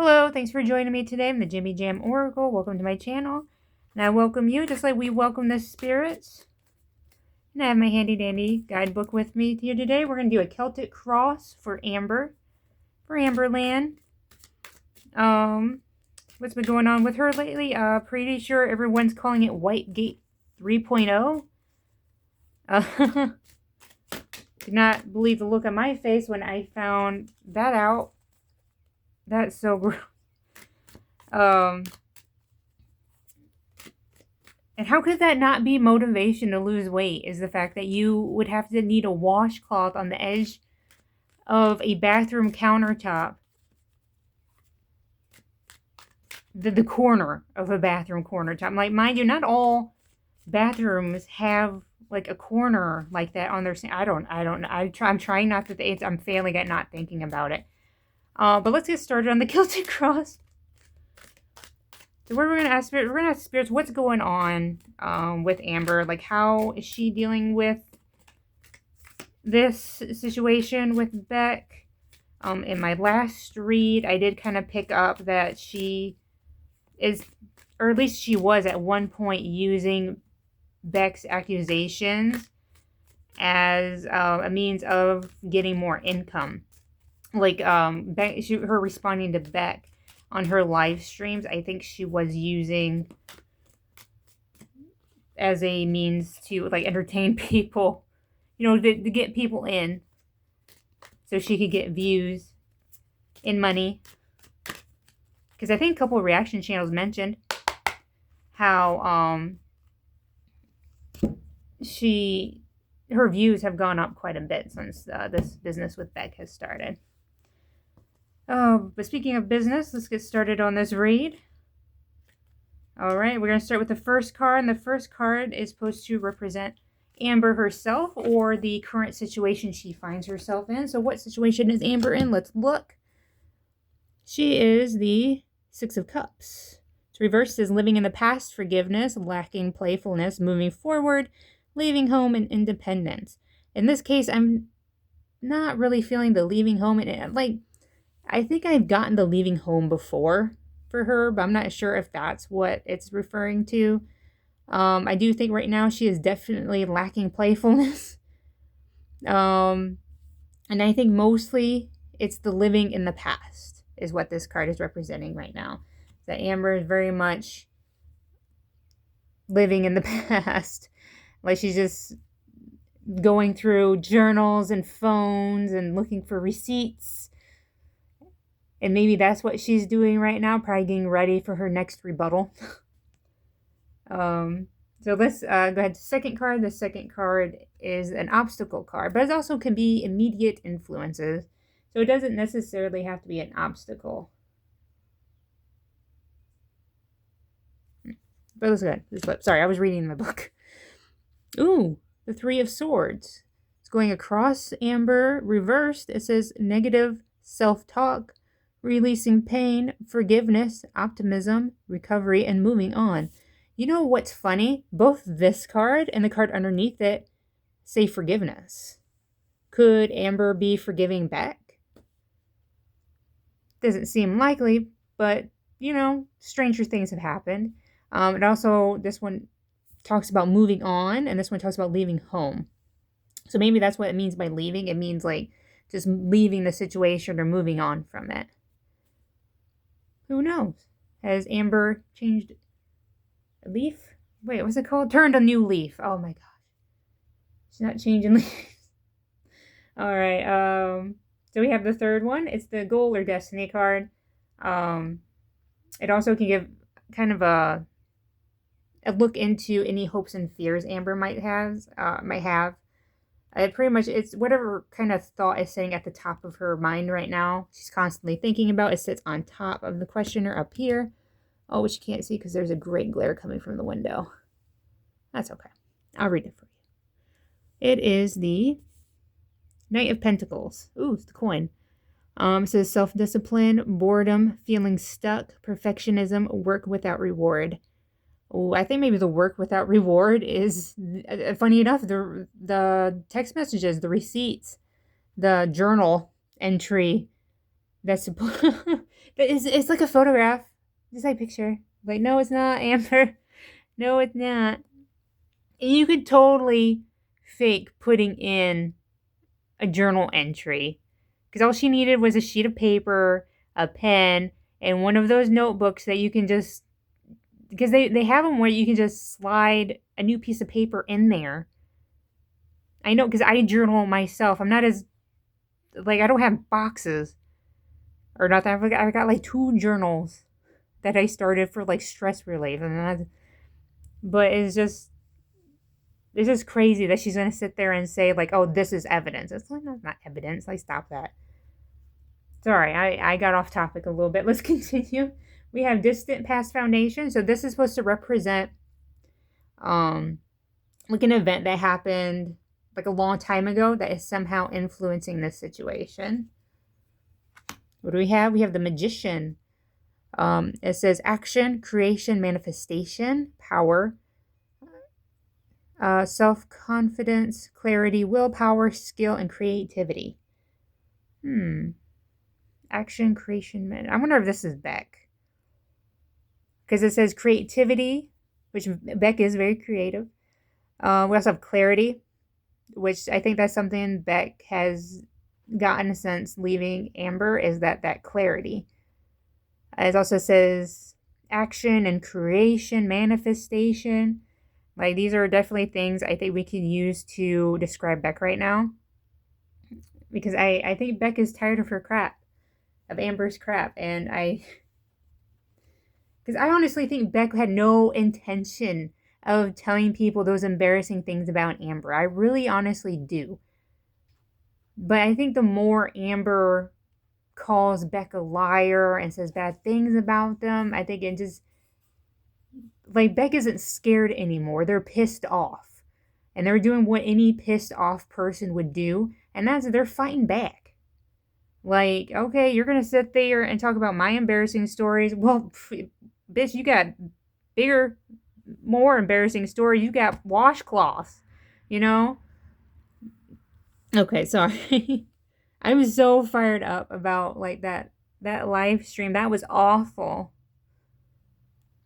Hello, thanks for joining me today. I'm the Jimmy Jam Oracle. Welcome to my channel. And I welcome you just like we welcome the spirits. And I have my handy dandy guidebook with me here today. We're going to do a Celtic cross for Amber, for Amberlynn. What's been going on with her lately? Pretty sure everyone's calling it Whitegate 3.0. Did not believe the look on my face when I found that out. That's so gross. And how could that not be motivation to lose weight, is the fact that you would have to need a washcloth on the edge of a bathroom countertop. The corner of a bathroom countertop. Like, mind you, not all bathrooms have like a corner like that on their... I'm trying not to think. I'm failing at not thinking about it. But let's get started on the Celtic cross. So we're going to ask spirits what's going on with Amber. Like, how is she dealing with this situation with Beck? In my last read, I did kind of pick up that she is, or at least she was at one point, using Beck's accusations as a means of getting more income. Like, her responding to Beck on her live streams, I think she was using as a means to, like, entertain people, you know, to get people in so she could get views and money. Because I think a couple of reaction channels mentioned how her views have gone up quite a bit since this business with Beck has started. But speaking of business, let's get started on this read. Alright, we're going to start with the first card, and the first card is supposed to represent Amber herself, or the current situation she finds herself in. So what situation is Amber in? Let's look. She is the Six of Cups. It's reversed as living in the past, forgiveness, lacking playfulness, moving forward, leaving home, and independence. In this case, I'm not really feeling the leaving home. I think I've gotten the leaving home before for her, but I'm not sure if that's what it's referring to. I do think right now she is definitely lacking playfulness. And I think mostly it's the living in the past is what this card is representing right now. That Amber is very much living in the past. Like, she's just going through journals and phones and looking for receipts. And maybe that's what she's doing right now, probably getting ready for her next rebuttal. So let's go ahead to the second card. The second card is an obstacle card, but it also can be immediate influences. So it doesn't necessarily have to be an obstacle. But let's go ahead. This flip. Sorry, I was reading my book. Ooh, the Three of Swords. It's going across Amber, reversed. It says negative self-talk, releasing pain, forgiveness, optimism, recovery, and moving on. You know what's funny? Both this card and the card underneath it say forgiveness. Could Amber be forgiving Beck? Doesn't seem likely, but, you know, stranger things have happened. And also, this one talks about moving on, and this one talks about leaving home. So maybe that's what it means by leaving. It means, like, just leaving the situation or moving on from it. Who knows? Has Amber changed a leaf? Wait, what's it called? Turned a new leaf. Oh my gosh. She's not changing leaves. Alright, so we have the third one. It's the Goal or Destiny card. It also can give kind of a look into any hopes and fears Amber might have. Pretty much, it's whatever kind of thought is sitting at the top of her mind right now. She's constantly thinking about. It sits on top of the questioner up here. Oh, which you can't see because there's a great glare coming from the window. That's okay. I'll read it for you. It is the Knight of Pentacles. Ooh, it's the coin. It says self-discipline, boredom, feeling stuck, perfectionism, work without reward. Oh, I think maybe the work without reward is, funny enough, the text messages, the receipts, the journal entry That's it's like a photograph. Just like picture. Like, no, it's not, Amber. No, it's not. And you could totally fake putting in a journal entry. Because all she needed was a sheet of paper, a pen, and one of those notebooks that you can just, because they have them where you can just slide a new piece of paper in there. I know, because I journal myself. I'm not as, like, I don't have boxes or nothing. I've got like 2 journals that I started for like stress relief. But it's just crazy that she's going to sit there and say, like, oh, this is evidence. It's like, no, it's not evidence. Like, stop that. Sorry, I got off topic a little bit. Let's continue. We have distant past foundation. So this is supposed to represent um like an event that happened like a long time ago that is somehow influencing this situation. What do we have? We have the magician. It says action, creation, manifestation, power, self-confidence, clarity, willpower, skill, and creativity. Action, creation, I wonder if this is Beck. Because it says creativity, which Beck is very creative. We also have clarity, which I think that's something Beck has gotten since leaving Amber, is that clarity. It also says action and creation, manifestation. Like, these are definitely things I think we can use to describe Beck right now. Because I think Beck is tired of her crap, of Amber's crap. And because I honestly think Beck had no intention of telling people those embarrassing things about Amber. I really honestly do. But I think the more Amber calls Beck a liar and says bad things about them, I think it just, like, Beck isn't scared anymore. They're pissed off. And they're doing what any pissed off person would do, and that's they're fighting back. Like, okay, you're going to sit there and talk about my embarrassing stories. Well, bitch, you got bigger, more embarrassing stories. You got washcloths, you know? Okay, sorry. I was so fired up about like that live stream. That was awful.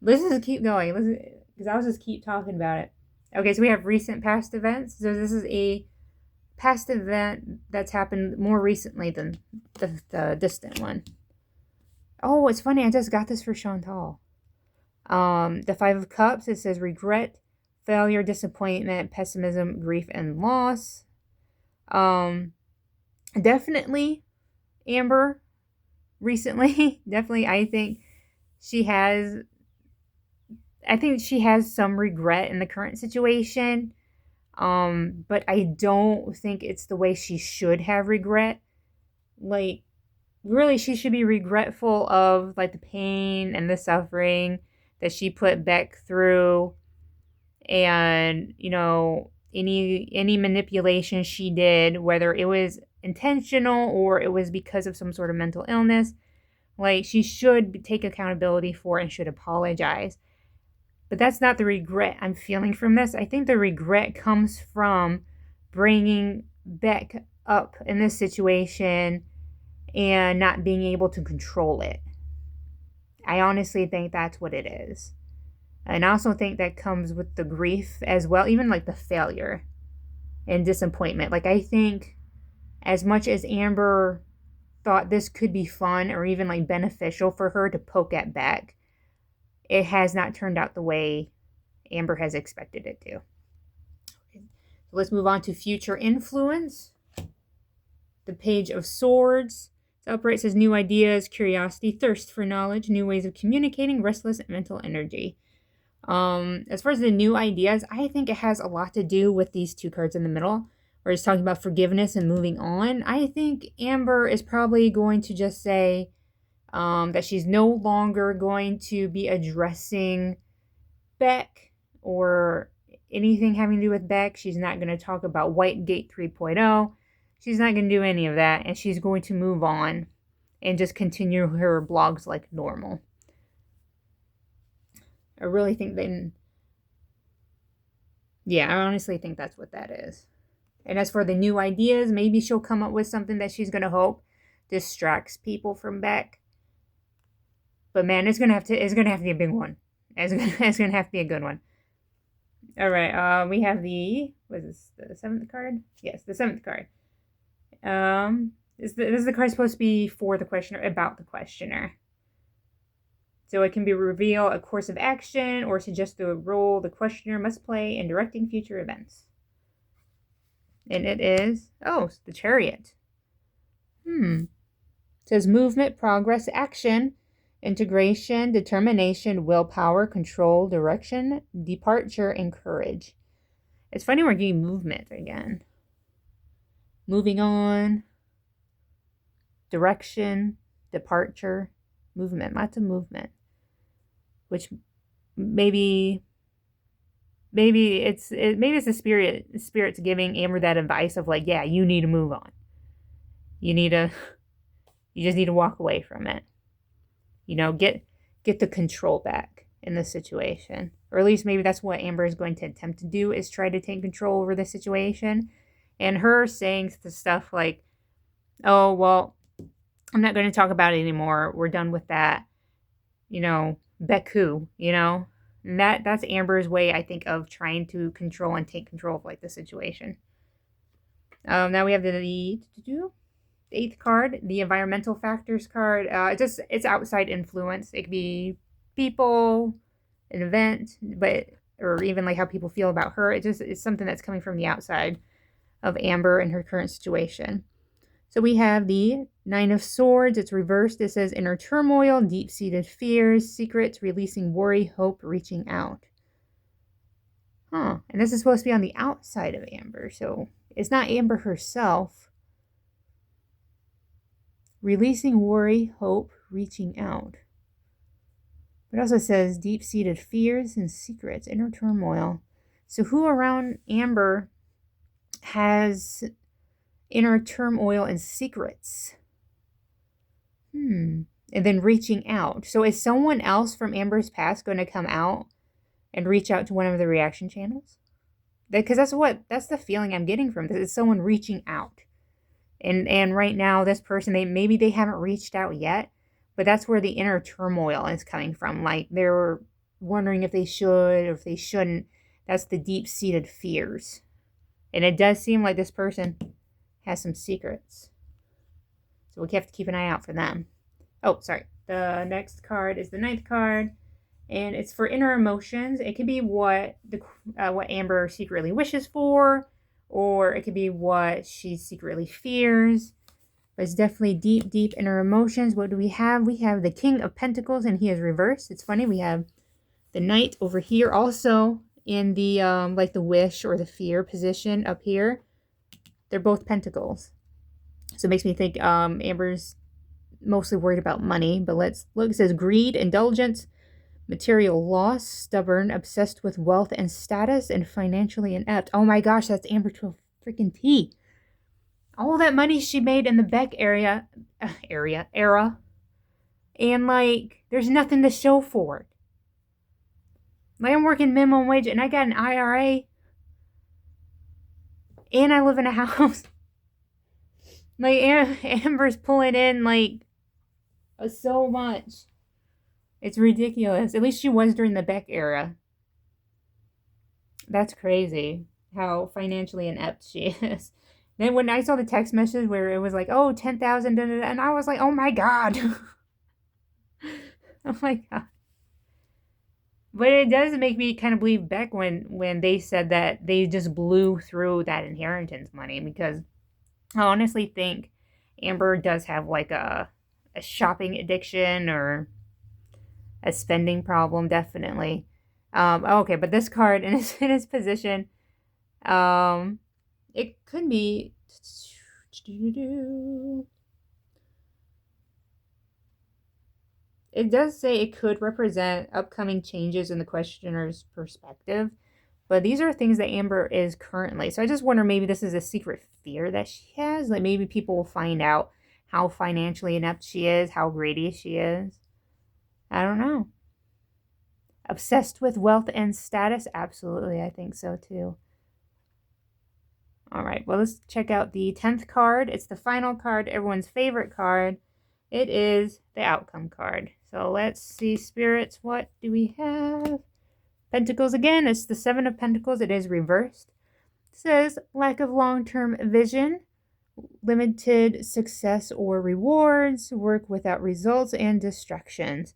Let's just keep going. Because I'll just keep talking about it. Okay, so we have recent past events. So this is a past event that's happened more recently than the distant one. Oh, it's funny. I just got this for Chantal. The 5 of Cups. It says regret, failure, disappointment, pessimism, grief, and loss. Definitely Amber recently. Definitely, I think she has some regret in the current situation. But I don't think it's the way she should have regret. Like, really, she should be regretful of like the pain and the suffering that she put Beck through, and any manipulation she did, whether it was intentional or it was because of some sort of mental illness. Like, she should take accountability for it and should apologize. But that's not the regret I'm feeling from this. I think the regret comes from bringing Beck up in this situation and not being able to control it. I honestly think that's what it is. And I also think that comes with the grief as well, even like the failure and disappointment. Like, I think as much as Amber thought this could be fun or even like beneficial for her to poke at Beck, it has not turned out the way Amber has expected it to. Okay. So let's move on to future influence. The Page of Swords. So upright says new ideas, curiosity, thirst for knowledge, new ways of communicating, restless mental energy. As far as the new ideas, I think it has a lot to do with these 2 cards in the middle, where it's talking about forgiveness and moving on. I think Amber is probably going to just say that she's no longer going to be addressing Beck or anything having to do with Beck. She's not going to talk about Whitegate 3.0. She's not going to do any of that, and she's going to move on and just continue her blogs like normal. I really think I honestly think that's what that is. And as for the new ideas, maybe she'll come up with something that she's going to hope distracts people from Beck. But man, it's gonna have to be a big one. It's gonna have to be a good one. All right. We have what is this, the seventh card? Yes, the seventh card. Is the card supposed to be for the questioner, about the questioner? So it can be reveal a course of action or suggest the role the questioner must play in directing future events. And it is, the Chariot. It says movement, progress, action, integration, determination, willpower, control, direction, departure, and courage. It's funny we're getting movement again. Moving on, direction, departure, movement, lots of movement. Which maybe it's the spirit's giving Amber that advice of like, yeah, you need to move on. You just need to walk away from it. Get the control back in the situation. Or at least maybe that's what Amber is going to attempt to do, is try to take control over the situation. And her saying the stuff like, oh, well, I'm not going to talk about it anymore. We're done with that. Beku, And that's Amber's way, I think, of trying to control and take control of like the situation. Now we have the eighth card, the environmental factors card. It's outside influence. It could be people, an event, or even like how people feel about her. It's something that's coming from the outside of Amber and her current situation. So we have the Nine of Swords. It's reversed. It says inner turmoil, deep-seated fears, secrets, releasing worry, hope, reaching out. And this is supposed to be on the outside of Amber. So it's not Amber herself. Releasing worry, hope, reaching out. It also says deep-seated fears and secrets, inner turmoil. So who around Amber has inner turmoil and secrets? And then reaching out. So is someone else from Amber's past going to come out and reach out to one of the reaction channels? Because that's the feeling I'm getting from this. It's someone reaching out. And right now, this person, maybe they haven't reached out yet, but that's where the inner turmoil is coming from. Like they're wondering if they should or if they shouldn't. That's the deep-seated fears. And it does seem like this person has some secrets. So we have to keep an eye out for them. Oh, sorry. The next card is the ninth card. And it's for inner emotions. It could be what Amber secretly wishes for, or it could be what she secretly fears. But it's definitely deep, deep inner emotions. What do we have? We have the King of Pentacles, and he is reversed. It's funny. We have the Knight over here, also in the like the wish or the fear position up here. They're both pentacles. So it makes me think Amber's mostly worried about money. But let's look. It says greed, indulgence, material loss, stubborn, obsessed with wealth and status, and financially inept. Oh my gosh, that's Amber to a freaking T. All that money she made in the Beck era. And like, there's nothing to show for it. Like, I'm working minimum wage and I got an IRA. And I live in a house. Like, Amber's pulling in, like, so much. It's ridiculous. At least she was during the Beck era. That's crazy how financially inept she is. Then when I saw the text message where it was like, oh, 10,000, and I was like, oh my God. Oh my God. But it does make me kind of believe Beck when they said that they just blew through that inheritance money, because I honestly think Amber does have like a shopping addiction or a spending problem, definitely. Okay, but this card in its position, it could be. It does say it could represent upcoming changes in the questioner's perspective, but these are things that Amber is currently. So I just wonder, maybe this is a secret fear that she has. Like maybe people will find out how financially inept she is, how greedy she is. I don't know. Obsessed with wealth and status? Absolutely, I think so too. All right, well, let's check out the 10th card. It's the final card, everyone's favorite card. It is the outcome card. So let's see, spirits, what do we have? Pentacles again. It's the 7 of Pentacles. It is reversed. It says lack of long-term vision, limited success or rewards, work without results, and distractions.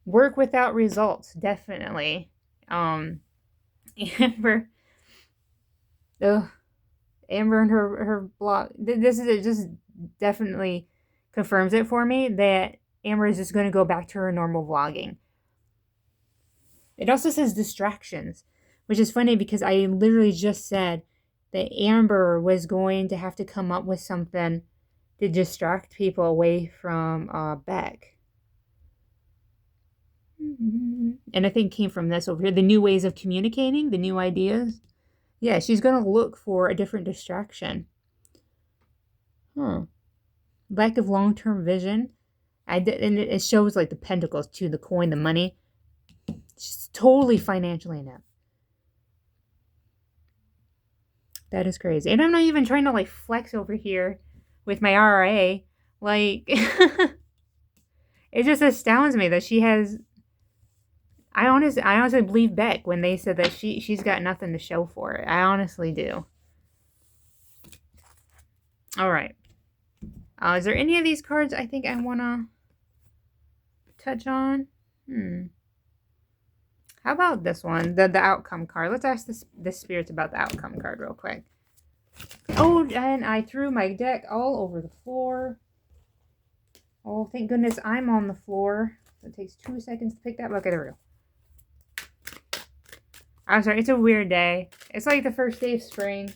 Work without results, definitely. Amber, ugh, Amber and her blog. This is it. Just definitely confirms it for me that Amber is just going to go back to her normal vlogging. It also says distractions, which is funny because I literally just said that Amber was going to have to come up with something to distract people away from Beck. And I think it came from this over here. The new ways of communicating, the new ideas. Yeah, she's going to look for a different distraction. Lack of long-term vision. And it shows like the pentacles too, the coin, the money. She's totally financially inept. That is crazy. And I'm not even trying to like flex over here with my RRA. Like, it just astounds me that she has... I honestly believe Beck when they said that she's got nothing to show for it. I honestly do. All right. Is there any of these cards I think I want to touch on? How about this one, the outcome card? Let's ask the spirits about the outcome card real quick. Oh, and I threw my deck all over the floor. Oh, thank goodness I'm on the floor. It takes 2 seconds to pick that. Okay, there we go. I'm sorry, it's a weird day. It's like the first day of spring.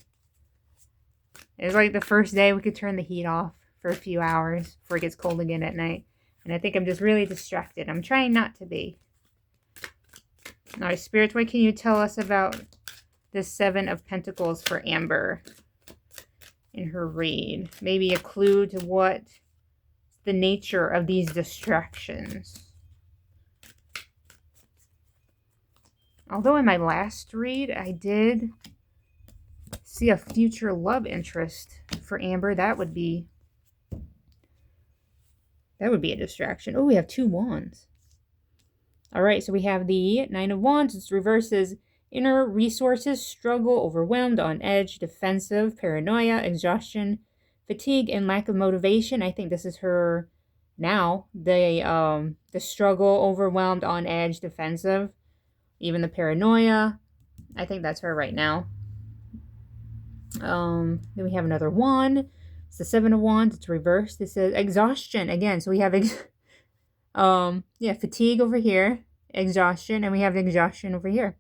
It's like the first day we could turn the heat off for a few hours before it gets cold again at night. And I think I'm just really distracted. I'm trying not to be. All right, spirits, what can you tell us about the 7 of Pentacles for Amber in her read? Maybe a clue to what the nature of these distractions. Although in my last read, I did see a future love interest for Amber. That would be a distraction. Oh, we have 2 wands. All right, so we have the 9 of Wands. It reverses inner resources, struggle, overwhelmed, on edge, defensive, paranoia, exhaustion, fatigue, and lack of motivation. I think this is her now. The struggle, overwhelmed, on edge, defensive, even the paranoia. I think that's her right now. Then we have another wand. It's the 7 of Wands. It's reversed. It says exhaustion again. So we have fatigue over here, exhaustion, and we have exhaustion over here.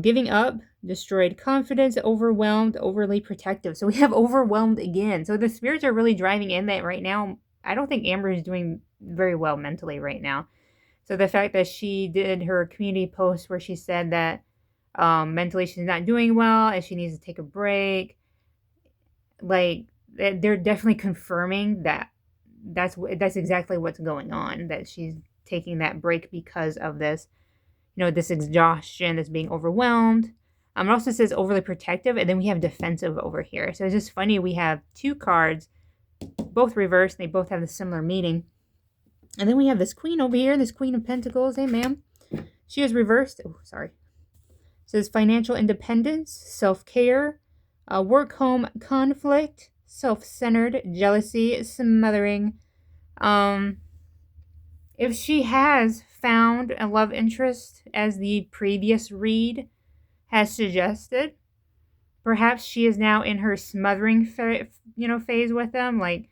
Giving up, destroyed confidence, overwhelmed, overly protective. So we have overwhelmed again. So the spirits are really driving in that right now. I don't think Amber is doing very well mentally right now. So the fact that she did her community post where she said that mentally she's not doing well and she needs to take a break, like they're definitely confirming that that's exactly what's going on, that she's taking that break because of this, this exhaustion, this being overwhelmed. It also says overly protective, and then we have defensive over here. So it's just funny, we have 2 cards, both reversed, and they both have the similar meaning. And then we have this queen over here, this Queen of Pentacles. Hey, ma'am. She is reversed. Oh, sorry. It says financial independence, self-care, work-home conflict, self-centered, jealousy, smothering. If she has found a love interest, as the previous read has suggested, perhaps she is now in her smothering phase with them. Like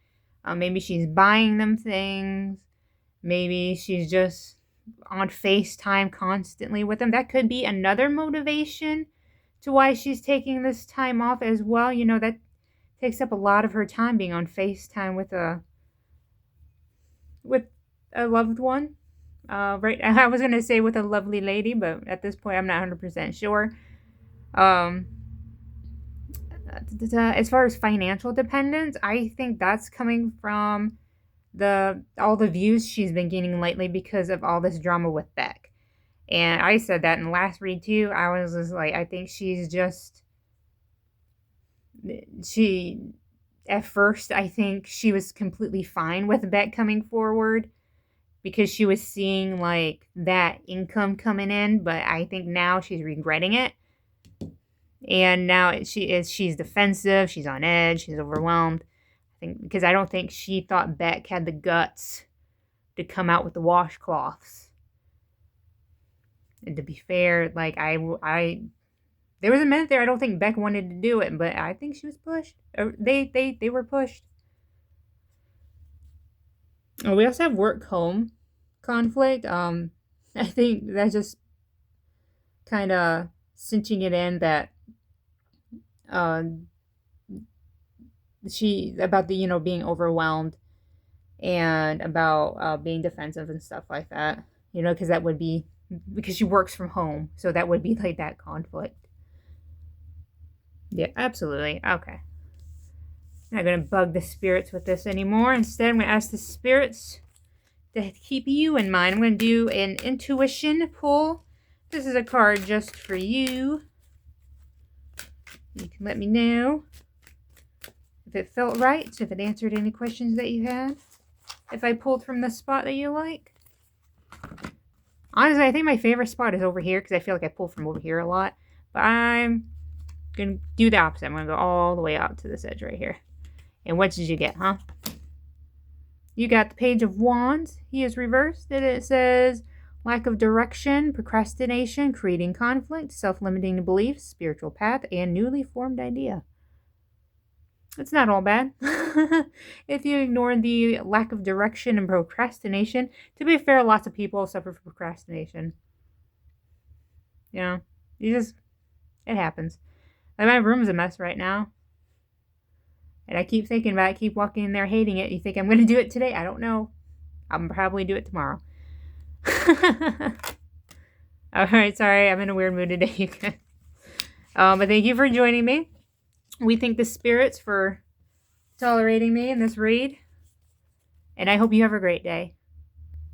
maybe she's buying them things. Maybe she's just on FaceTime constantly with them. That could be another motivation to why she's taking this time off as well. That takes up a lot of her time, being on FaceTime with a loved one. Right, I was going to say with a lovely lady, but at this point I'm not 100% sure. As far as financial dependence, I think that's coming from all the views she's been gaining lately because of all this drama with Beck. And I said that in the last read too. I was just like, I think she's just she, at first, I think she was completely fine with Beck coming forward because she was seeing like that income coming in, but I think now she's regretting it. And now she's defensive, she's on edge, she's overwhelmed. I think because I don't think she thought Beck had the guts to come out with the washcloths. And to be fair, like I there was a minute there I don't think Beck wanted to do it, but I think she was pushed. They were pushed. Oh, we also have work-home conflict. I think that's just kind of cinching it in that she about the being overwhelmed and about being defensive and stuff like that. Because that would be because she works from home, so that would be like that conflict. Yeah, absolutely. Okay. I'm not going to bug the spirits with this anymore. Instead, I'm going to ask the spirits to keep you in mind. I'm going to do an intuition pull. This is a card just for you. You can let me know if it felt right, if it answered any questions that you had, if I pulled from the spot that you like. Honestly, I think my favorite spot is over here because I feel like I pull from over here a lot. But I'm going to do the opposite. I'm going to go all the way out to this edge right here. And what did you get, huh? You got the Page of Wands. He is reversed. And it says lack of direction, procrastination, creating conflict, self-limiting beliefs, spiritual path, and newly formed idea. It's not all bad. If you ignore the lack of direction and procrastination, to be fair, lots of people suffer from procrastination. It happens. Like my room's a mess right now. And I keep thinking about it, keep walking in there hating it. You think I'm going to do it today? I don't know. I'll probably do it tomorrow. Alright, sorry, I'm in a weird mood today, you guys. But thank you for joining me. We thank the spirits for tolerating me in this read. And I hope you have a great day.